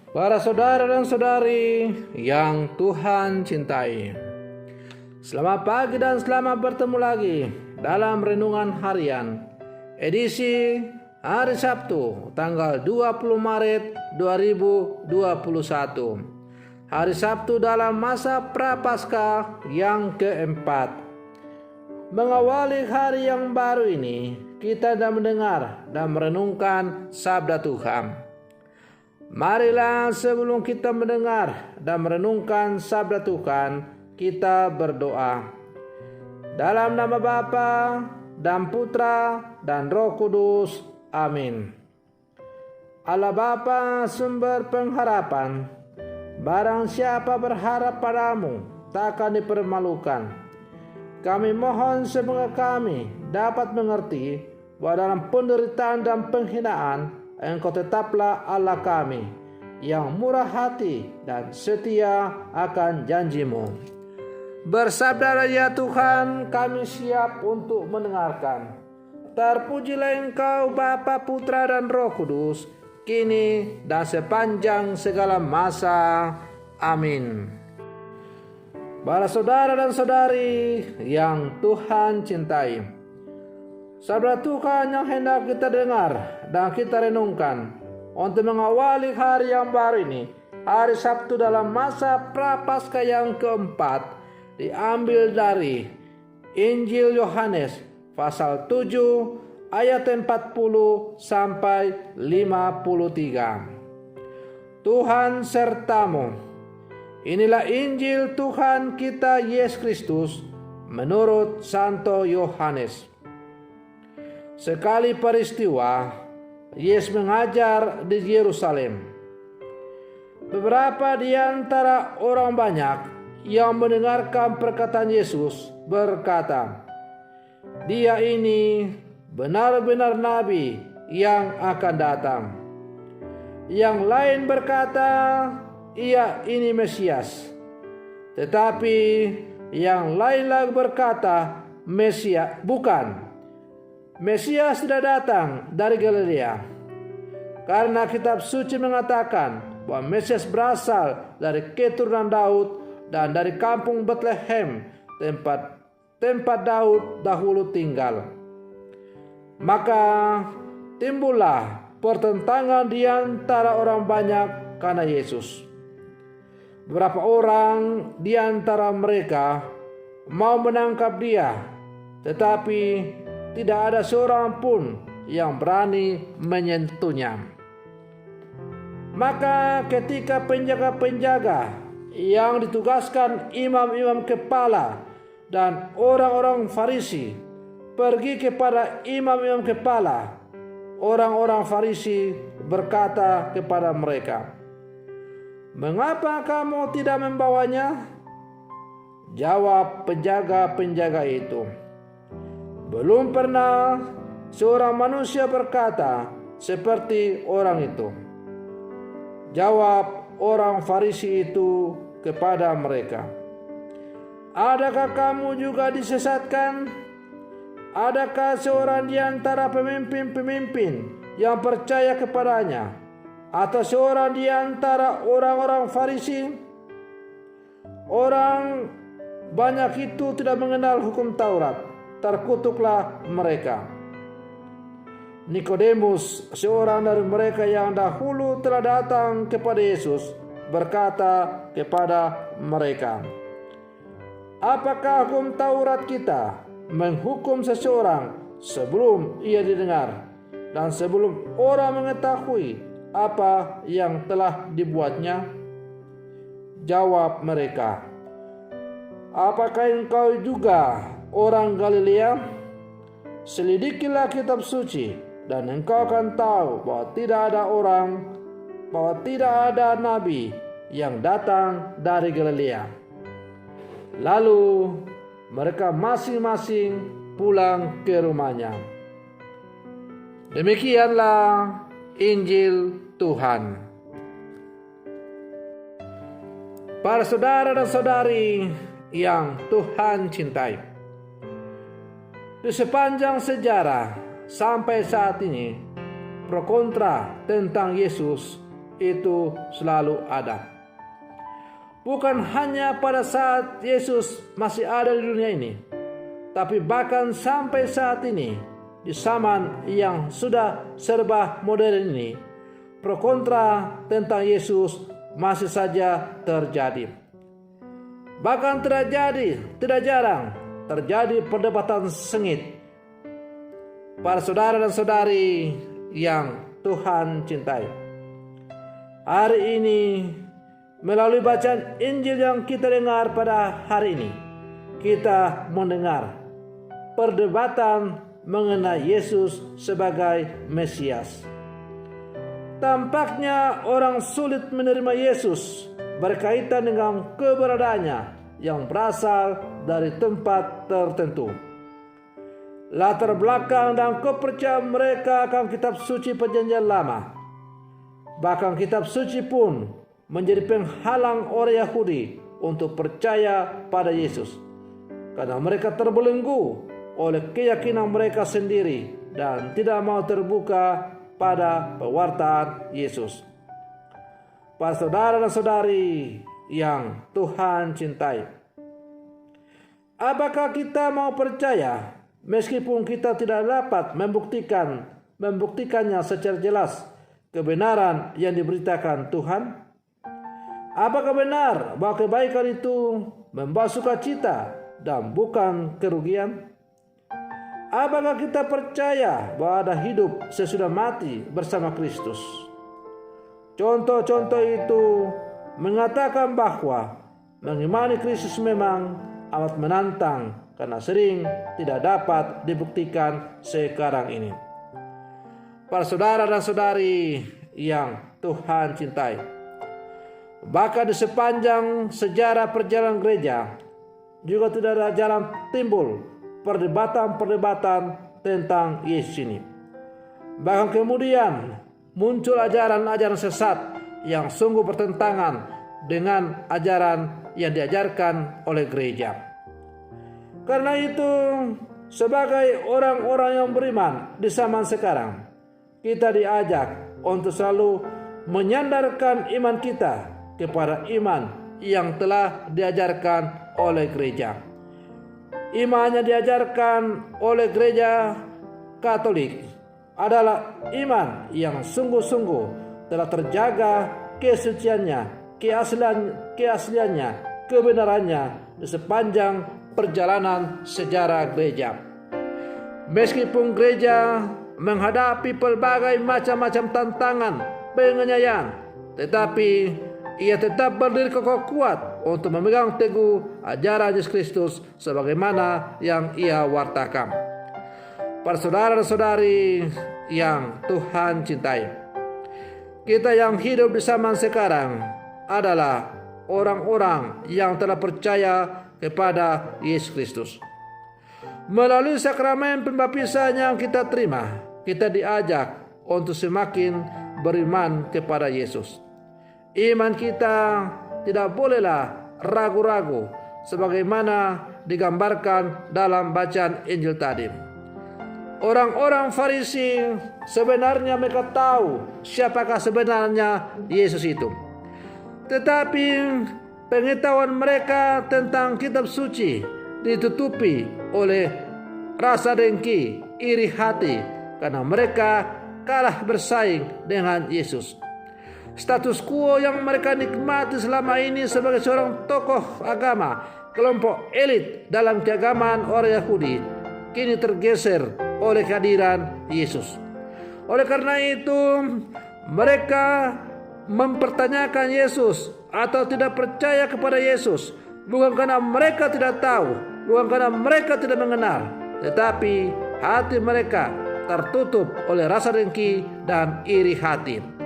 Para saudara dan saudari yang Tuhan cintai, selamat pagi dan selamat bertemu lagi dalam Renungan Harian edisi hari Sabtu tanggal 20 Maret 2021. Hari Sabtu dalam masa Prapaskah yang keempat. Mengawali hari yang baru ini, kita sedang mendengar dan merenungkan sabda Tuhan. Marilah sebelum kita mendengar dan merenungkan sabda Tuhan, kita berdoa. Dalam nama Bapa dan Putra dan Roh Kudus. Amin. Allah Bapa, sumber pengharapan, barang siapa berharap padamu takkan dipermalukan. Kami mohon semoga kami dapat mengerti bahwa dalam penderitaan dan penghinaan Engkau tetaplah Allah kami yang murah hati dan setia akan janji-Mu. Bersabdalah ya Tuhan, kami siap untuk mendengarkan. Terpujilah Engkau Bapa, Putra dan Roh Kudus, kini dan sepanjang segala masa. Amin. Para saudara dan saudari yang Tuhan cintai, sabda Tuhan yang hendak kita dengar dan kita renungkan untuk mengawali hari yang baru ini, hari Sabtu dalam masa Prapaskah yang keempat, diambil dari Injil Yohanes pasal 7 ayat 40 sampai 53. Tuhan sertamu. Inilah Injil Tuhan kita Yesus Kristus menurut Santo Yohanes. Sekali peristiwa, Yesus mengajar di Yerusalem. Beberapa di antara orang banyak yang mendengarkan perkataan Yesus berkata, "Dia ini benar-benar nabi yang akan datang." Yang lain berkata, "Ia ini Mesias." Tetapi yang lain lagi berkata, bukan. Mesias tidak datang dari Galilea, karena kitab suci mengatakan bahwa Mesias berasal dari keturunan Daud dan dari kampung Betlehem, tempat Daud dahulu tinggal. Maka timbullah pertentangan di antara orang banyak karena Yesus. Beberapa orang di antara mereka mau menangkap dia, tetapi tidak ada seorang pun yang berani menyentuhnya. Maka ketika penjaga-penjaga yang ditugaskan imam-imam kepala dan orang-orang Farisi pergi kepada imam-imam kepala, orang-orang Farisi berkata kepada mereka, "Mengapa kamu tidak membawanya?" Jawab penjaga-penjaga itu, "Belum pernah seorang manusia berkata seperti orang itu." Jawab orang Farisi itu kepada mereka, "Adakah kamu juga disesatkan? Adakah seorang di antara pemimpin-pemimpin yang percaya kepadanya, atau seorang di antara orang-orang Farisi? Orang banyak itu tidak mengenal hukum Taurat." Terkutuklah mereka. Nikodemus, seorang dari mereka yang dahulu telah datang kepada Yesus, berkata kepada mereka, "Apakah hukum Taurat kita menghukum seseorang sebelum ia didengar dan sebelum orang mengetahui apa yang telah dibuatnya?" Jawab mereka, "Apakah engkau juga orang Galilea? Selidikilah kitab suci dan engkau akan tahu bahwa tidak ada nabi yang datang dari Galilea." Lalu mereka masing-masing pulang ke rumahnya. Demikianlah Injil Tuhan. Para saudara dan saudari yang Tuhan cintai, di sepanjang sejarah sampai saat ini, pro kontra tentang Yesus itu selalu ada. Bukan hanya pada saat Yesus masih ada di dunia ini, tapi bahkan sampai saat ini, di zaman yang sudah serba modern ini, pro kontra tentang Yesus masih saja terjadi. Bahkan tidak jarang terjadi perdebatan sengit. Para saudara dan saudari yang Tuhan cintai, hari ini melalui bacaan Injil yang kita dengar pada hari ini, kita mendengar perdebatan mengenai Yesus sebagai Mesias. Tampaknya orang sulit menerima Yesus berkaitan dengan keberadaannya yang berasal dari tempat tertentu. Latar belakang dan kepercayaan mereka akan kitab suci Perjanjian Lama. Bahkan kitab suci pun menjadi penghalang orang Yahudi untuk percaya pada Yesus, karena mereka terbelenggu oleh keyakinan mereka sendiri dan tidak mau terbuka pada pewartaan Yesus. Para saudara dan saudari yang Tuhan cintai, apakah kita mau percaya meskipun kita tidak dapat membuktikannya secara jelas kebenaran yang diberitakan Tuhan? Apakah benar bahwa kebaikan itu membawa sukacita dan bukan kerugian? Apakah kita percaya bahwa ada hidup sesudah mati bersama Kristus? Contoh-contoh itu mengatakan bahwa mengimani Kristus memang amat menantang karena sering tidak dapat dibuktikan sekarang ini. Para saudara dan saudari yang Tuhan cintai, bahkan di sepanjang sejarah perjalanan gereja juga tidak ada jarang timbul perdebatan-perdebatan tentang Yesus ini. Bahkan kemudian muncul ajaran-ajaran sesat yang sungguh bertentangan dengan ajaran yang diajarkan oleh gereja. Karena itu, sebagai orang-orang yang beriman di zaman sekarang, kita diajak untuk selalu menyandarkan iman kita kepada iman yang telah diajarkan oleh gereja. Iman yang diajarkan oleh gereja Katolik adalah iman yang sungguh-sungguh telah terjaga kesuciannya, keasliannya, kebenarannya di sepanjang perjalanan sejarah gereja. Meskipun gereja menghadapi berbagai macam-macam tantangan penganiayaan, tetapi ia tetap berdiri kokoh kuat untuk memegang teguh ajaran Yesus Kristus sebagaimana yang ia wartakan. Para saudara dan saudari yang Tuhan cintai, kita yang hidup di zaman sekarang adalah orang-orang yang telah percaya kepada Yesus Kristus. Melalui sakramen pembaptisan yang kita terima, kita diajak untuk semakin beriman kepada Yesus. Iman kita tidak bolehlah ragu-ragu sebagaimana digambarkan dalam bacaan Injil tadi. Orang-orang Farisi sebenarnya mereka tahu siapakah sebenarnya Yesus itu. Tetapi pengetahuan mereka tentang kitab suci ditutupi oleh rasa dengki, iri hati, karena mereka kalah bersaing dengan Yesus. Status quo yang mereka nikmati selama ini sebagai seorang tokoh agama, kelompok elit dalam keagamaan orang Yahudi, kini tergeser oleh kehadiran Yesus. Oleh karena itu, mereka mempertanyakan Yesus atau tidak percaya kepada Yesus, bukan karena mereka tidak tahu, bukan karena mereka tidak mengenal, tetapi hati mereka tertutup oleh rasa dengki dan iri hati.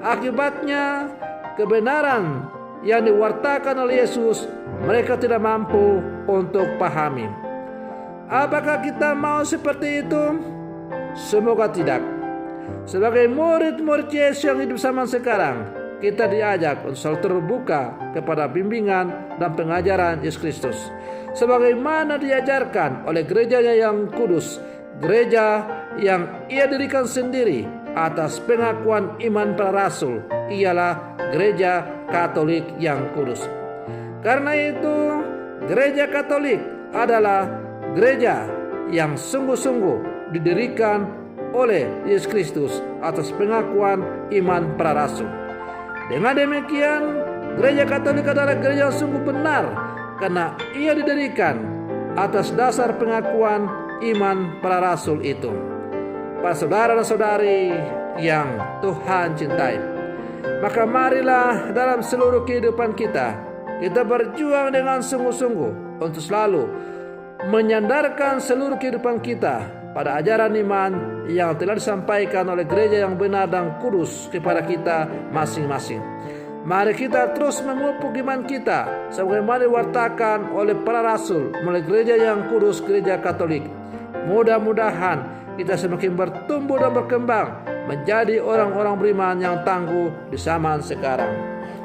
Akibatnya, kebenaran yang diwartakan oleh Yesus mereka tidak mampu untuk pahami. Apakah kita mau seperti itu? Semoga tidak. Sebagai murid-murid Yesus yang hidup zaman sekarang, kita diajak untuk selalu terbuka kepada bimbingan dan pengajaran Yesus Kristus, sebagaimana diajarkan oleh gerejanya yang kudus, gereja yang ia dirikan sendiri, atas pengakuan iman para rasul ialah Gereja Katolik yang kudus. Karena itu, Gereja Katolik adalah gereja yang sungguh-sungguh didirikan oleh Yesus Kristus atas pengakuan iman para rasul. Dengan demikian, Gereja Katolik adalah gereja yang sungguh benar karena ia didirikan atas dasar pengakuan iman para rasul itu. Para saudara dan saudari yang Tuhan cintai, maka marilah dalam seluruh kehidupan kita berjuang dengan sungguh-sungguh untuk selalu menyandarkan seluruh kehidupan kita pada ajaran iman yang telah disampaikan oleh gereja yang benar dan kudus kepada kita masing-masing. Mari kita terus memupuk iman kita sebagaimana diwartakan oleh para rasul melalui gereja yang kudus, Gereja Katolik. Mudah-mudahan kita semakin bertumbuh dan berkembang menjadi orang-orang beriman yang tangguh di zaman sekarang.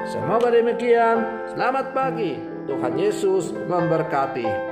Semoga demikian. Selamat pagi. Tuhan Yesus memberkati.